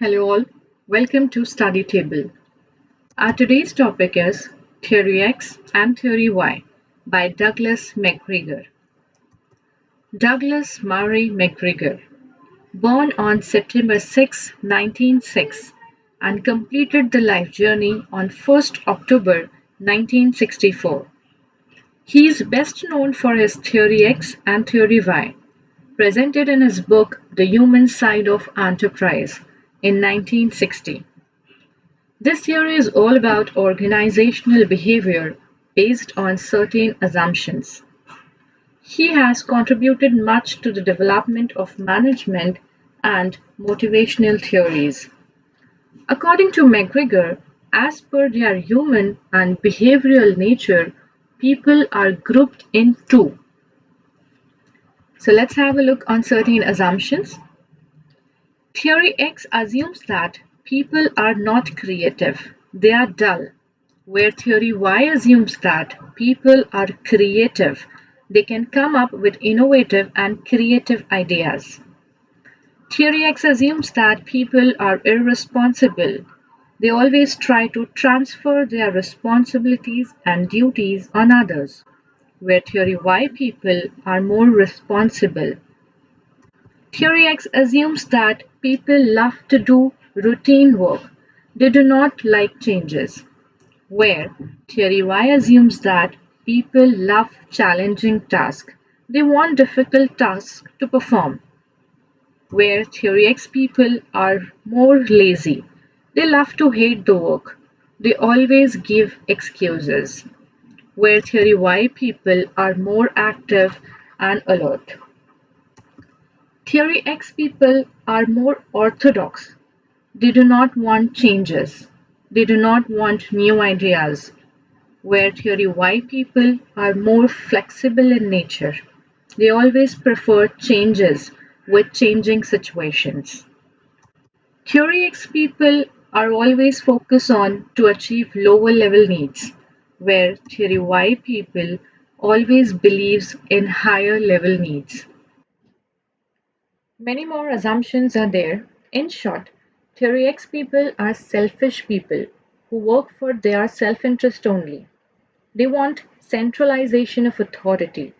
Hello all, welcome to Study Table. Our today's topic is Theory X and Theory Y by Douglas McGregor. Douglas Murray McGregor, born on September 6, 1906 and completed the life journey on 1st October 1964. He is best known for his Theory X and Theory Y, presented in his book The Human Side of Enterprise in 1960. This theory is all about organizational behavior based on certain assumptions. He has contributed much to the development of management and motivational theories. According to McGregor, as per their human and behavioral nature, people are grouped in two. So let's have a look on certain assumptions. Theory X assumes that people are not creative, they are dull, where Theory Y assumes that people are creative, they can come up with innovative and creative ideas. Theory X assumes that people are irresponsible, they always try to transfer their responsibilities and duties on others, where Theory Y people are more responsible. Theory X assumes that people love to do routine work. They do not like changes. Where Theory Y assumes that people love challenging tasks. They want difficult tasks to perform. Where Theory X people are more lazy. They love to hate the work. They always give excuses. Where Theory Y people are more active and alert. Theory X people are more orthodox. They do not want changes. They do not want new ideas. Where Theory Y people are more flexible in nature. They always prefer changes with changing situations. Theory X people are always focused on to achieve lower level needs, where Theory Y people always believes in higher level needs. Many more assumptions are there. In short, Theory X people are selfish people who work for their self interest only. They want centralization of authority.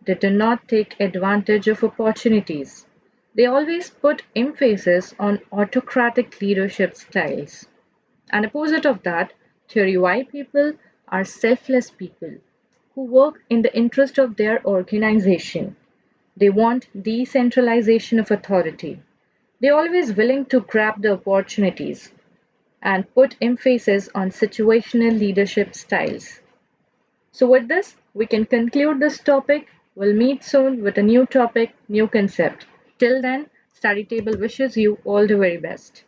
They do not take advantage of opportunities. They always put emphasis on autocratic leadership styles. An opposite of that, Theory Y people are selfless people who work in the interest of their organization. They want decentralization of authority. They're always willing to grab the opportunities and put emphasis on situational leadership styles. So, with this, we can conclude this topic. We'll meet soon with a new topic, new concept. Till then, Study Table wishes you all the very best.